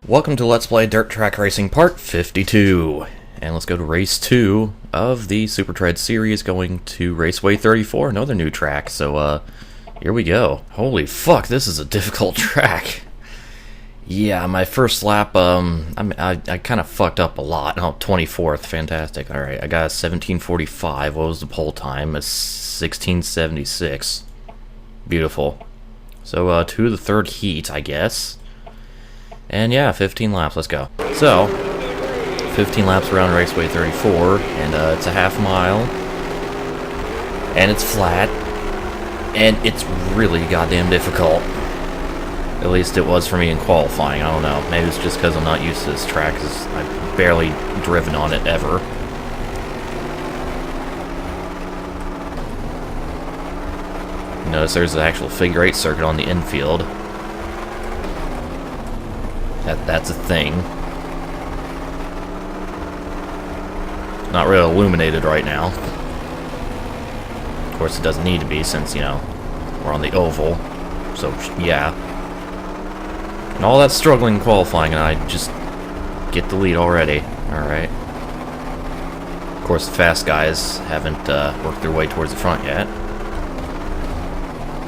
Welcome to Let's Play Dirt Track Racing Part 52. And let's go to Race 2 of the Super Tread series, going to Raceway 34, another new track. So, here we go. Holy fuck, this is a difficult track. Yeah, my first lap, I kind of fucked up a lot. Oh, 24th, fantastic. Alright, I got a 17:45. What was the pole time? A 16:76. Beautiful. So, to the third heat, I guess. And yeah, 15 laps, let's go. So, 15 laps around Raceway 34, and it's a half mile, and it's flat, and it's really goddamn difficult. At least it was for me in qualifying, I don't know. Maybe it's just because I'm not used to this track, because I've barely driven on it ever. Notice there's an actual figure 8 circuit on the infield. That's a thing. Not really illuminated right now. Of course, it doesn't need to be since, you know, we're on the oval. So, yeah. And all that struggling and qualifying, and I just get the lead already. Alright. Of course, the fast guys haven't worked their way towards the front yet.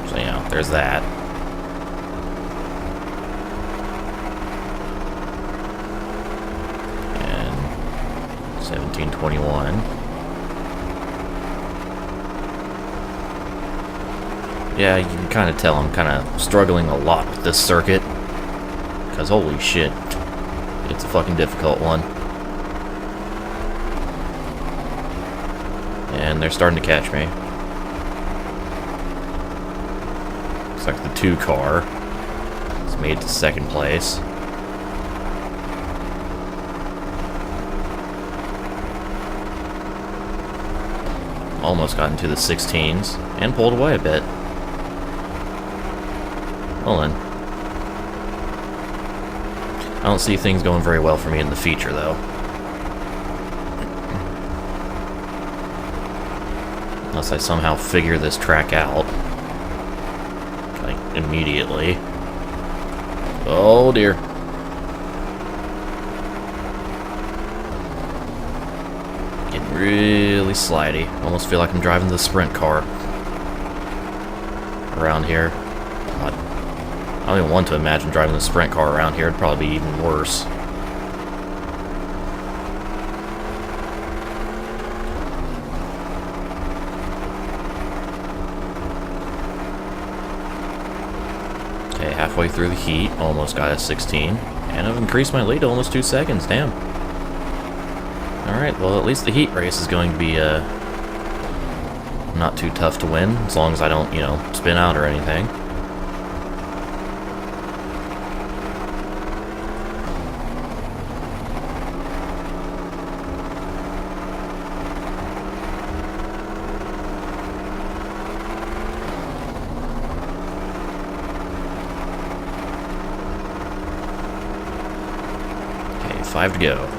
So, you know, there's that. And 17:21. Yeah, you can kind of tell I'm kind of struggling a lot with this circuit. Because holy shit, it's a fucking difficult one. And they're starting to catch me. Looks like the 2 car has made it to second place. Almost got into the 16s and pulled away a bit. Well then. I don't see things going very well for me in the feature, though. Unless I somehow figure this track out. Like, immediately. Oh, dear. Getting really slidey. Almost feel like I'm driving the sprint car. Around here. God. I don't even want to imagine driving the sprint car around here. It'd probably be even worse. Okay, halfway through the heat, almost got a 16. And I've increased my lead to almost 2 seconds, damn. Alright, well at least the heat race is going to be not too tough to win, as long as I don't, you know, spin out or anything. Okay, 5 to go.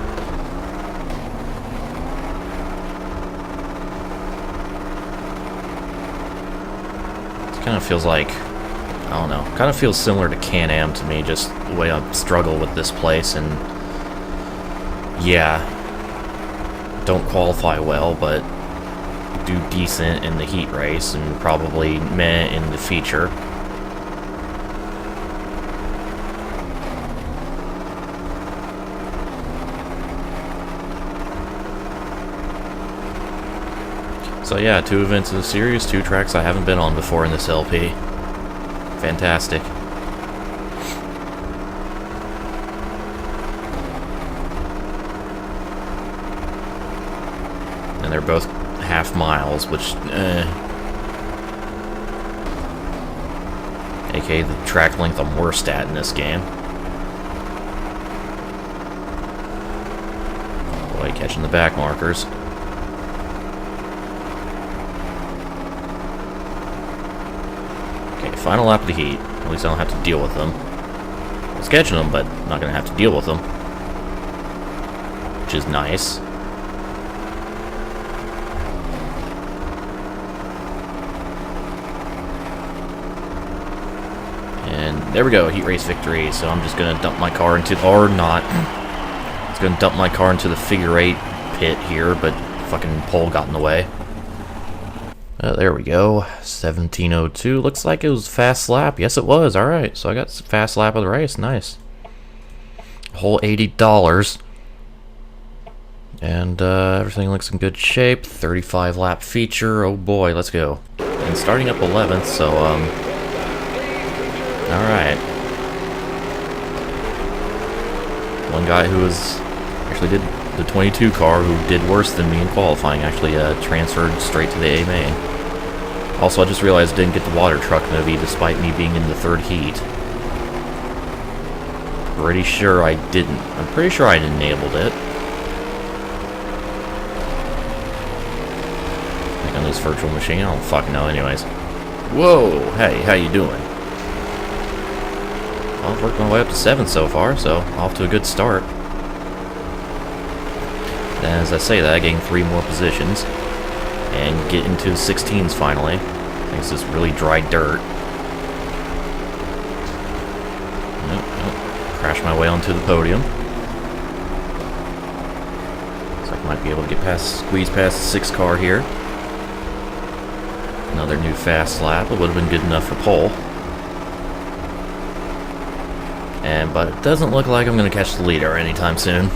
Kind of feels like, I don't know, kind of feels similar to Can-Am to me, just the way I struggle with this place, and yeah, don't qualify well, but do decent in the heat race, and probably meh in the feature. So yeah, 2 events of the series, 2 tracks I haven't been on before in this LP. Fantastic. And they're both half miles, which, aka the track length I'm worst at in this game. Boy, catching the back markers. Final lap of the heat. At least I don't have to deal with them. I was catching them, but not going to have to deal with them. Which is nice. And There we go, heat race victory. So I'm just gonna dump my car into, or not. It's gonna dump my car into the figure 8 pit here, but fucking pole got in the way. There we go, 17:02. Looks like it was fast lap. Yes, it was. All right, so I got fast lap of the race. Nice. Whole $80. And everything looks in good shape. 35 lap feature. Oh boy, let's go. And starting up 11th, so all right. One guy who was actually did the 22 car, who did worse than me in qualifying, actually transferred straight to the A main. Also, I just realized I didn't get the water truck movie despite me being in the 3rd heat. Pretty sure I didn't. I'm pretty sure I enabled it. Like on this virtual machine, I don't fucking know anyways. Whoa! Hey, how you doing? Well, I've worked my way up to 7th so far, so off to a good start. And as I say that, I gain 3 more positions. And get into the 16s finally. Thanks to this really dry dirt. Nope. Crash my way onto the podium. Looks like I might be able to get past, squeeze past the 6 car here. Another new fast lap. It would have been good enough for pole. But it doesn't look like I'm going to catch the leader anytime soon.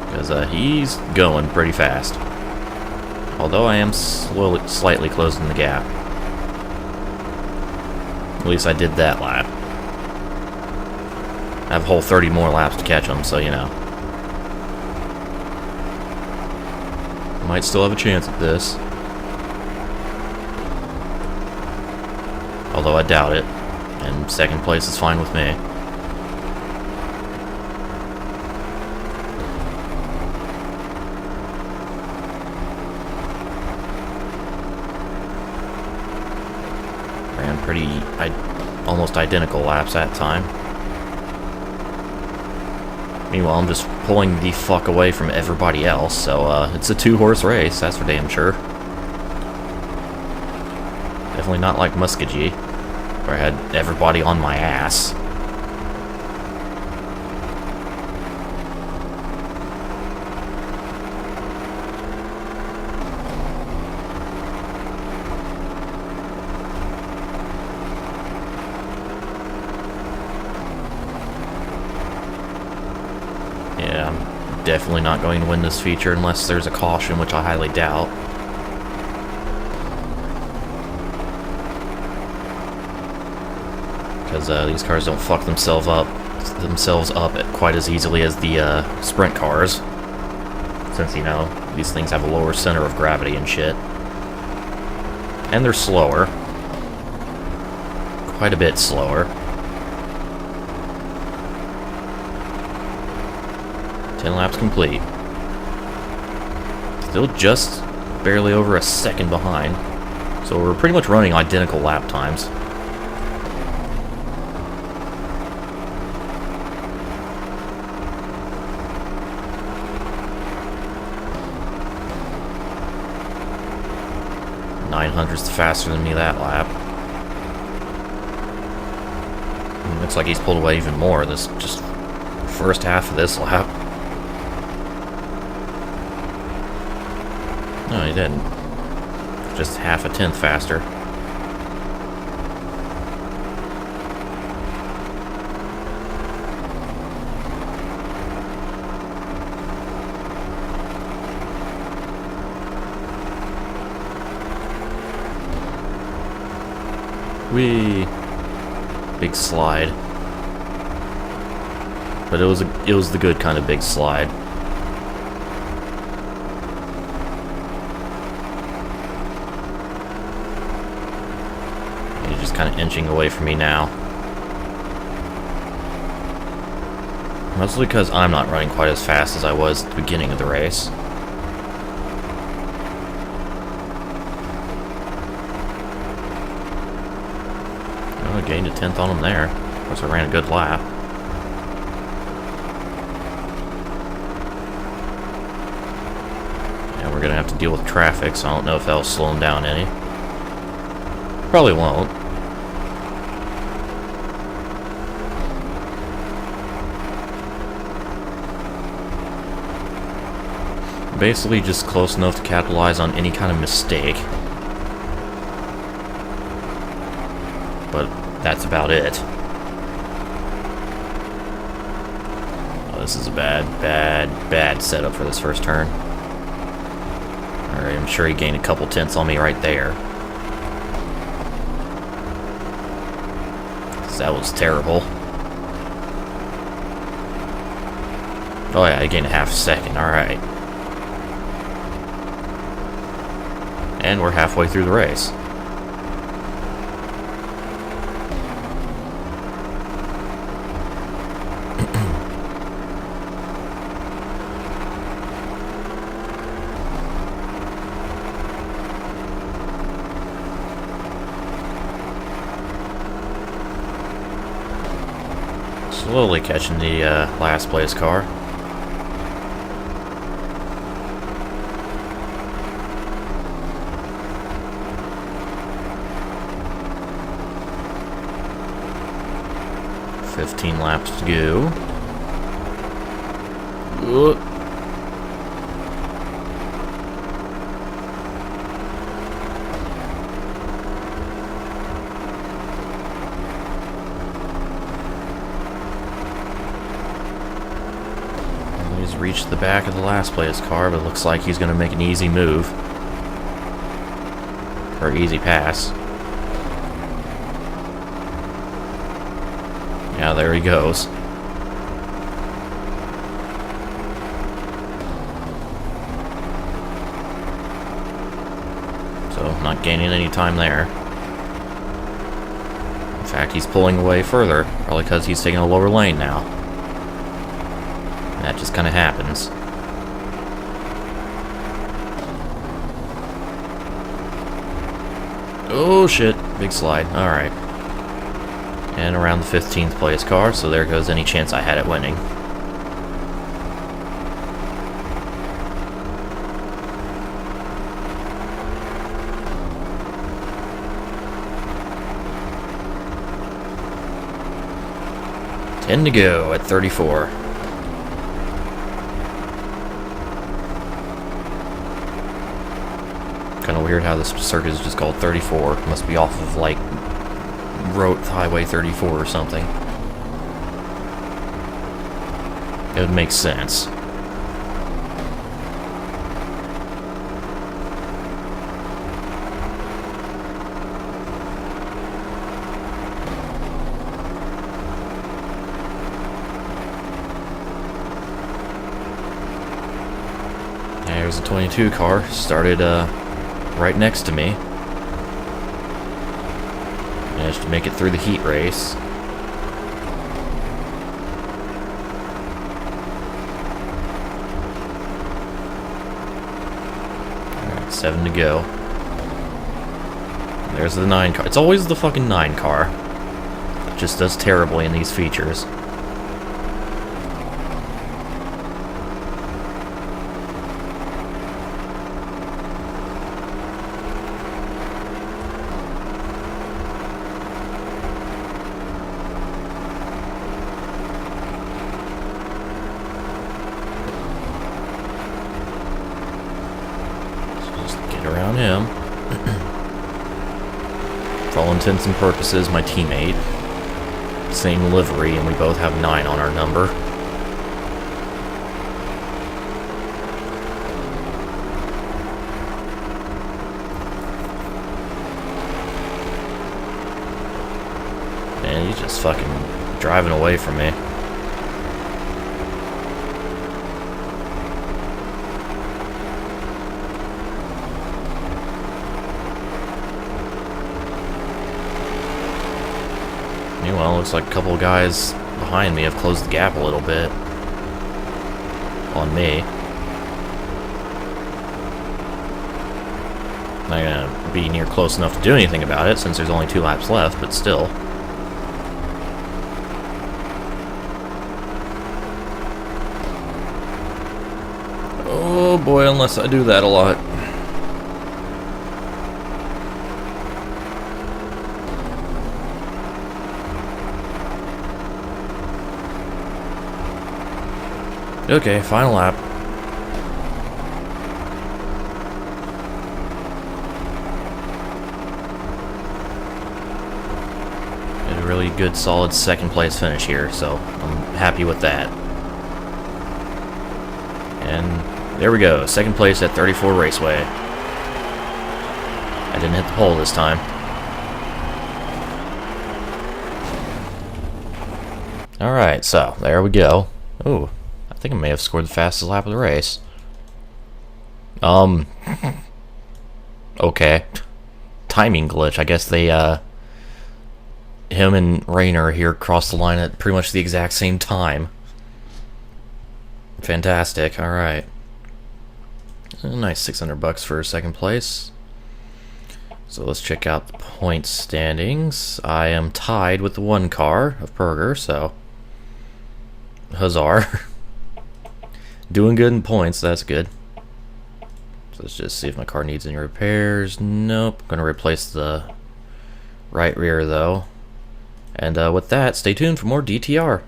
Because he's going pretty fast. Although I am slightly closing the gap. At least I did that lap. I have a whole 30 more laps to catch him, so you know. Might still have a chance at this. Although I doubt it. And 2nd place is fine with me. Pretty almost identical laps that time. Meanwhile, I'm just pulling the fuck away from everybody else, so it's a 2-horse race, that's for damn sure. Definitely not like Muskogee, where I had everybody on my ass. Yeah, I'm definitely not going to win this feature unless there's a caution, which I highly doubt. Because these cars don't fuck themselves up quite as easily as the sprint cars. Since, you know, these things have a lower center of gravity and shit. And they're slower. Quite a bit slower. 10 laps complete. Still just barely over a second behind. So we're pretty much running identical lap times. Hundredths faster than me that lap. Looks like he's pulled away even more this just first half of this lap. No, he didn't. Just half a tenth faster. Whee! Big slide. But it was the good kind of big slide. He's just kind of inching away from me now. Mostly because I'm not running quite as fast as I was at the beginning of the race. I gained a 10th on him there. Of course, I ran a good lap. Yeah, we're gonna have to deal with traffic, so I don't know if that'll slow him down any. Probably won't. Basically just close enough to capitalize on any kind of mistake. But that's about it. Oh, this is a bad setup for this first turn. Alright, I'm sure he gained a couple tenths on me right there. That was terrible. Oh yeah, I gained a half a second, alright. And we're halfway through the race. Slowly catching the last place car. $15 laps to go. He's reached the back of the last place car, but it looks like he's going to make an easy move. Or easy pass. Yeah, there he goes. So, not gaining any time there. In fact, he's pulling away further, probably because he's taking a lower lane now. And that just kind of happens. Oh shit, big slide, alright. And around the 15th place car, so there goes any chance I had at winning. Ten to go at 34. Kind of weird how this circuit is just called 34. Must be off of, like, Highway 34 or something. It would make sense. There's a 22 car, started right next to me. Managed to make it through the heat race. Alright, 7 to go. And there's the 9 car. It's always the fucking 9 car. It just does terribly in these features. Around him. For all intents and purposes, my teammate. Same livery, and we both have 9 on our number. Man, he's just fucking driving away from me. Meanwhile, looks like a couple of guys behind me have closed the gap a little bit on me. Not gonna be near close enough to do anything about it since there's only 2 laps left, but still. Oh boy, unless I do that a lot. Okay, final lap. A really good, solid second place finish here, so I'm happy with that. And there we go, second place at 34 Raceway. I didn't hit the pole this time. Alright, so there we go. Ooh, I think I may have scored the fastest lap of the race. Okay. Timing glitch. I guess they, him and Rainer here crossed the line at pretty much the exact same time. Fantastic, alright. A nice $600 for second place. So let's check out the point standings. I am tied with the one car of Perger, so huzzah. Doing good in points, that's good. So let's just see if my car needs any repairs. Nope. Gonna replace the right rear though. And with that, stay tuned for more DTR.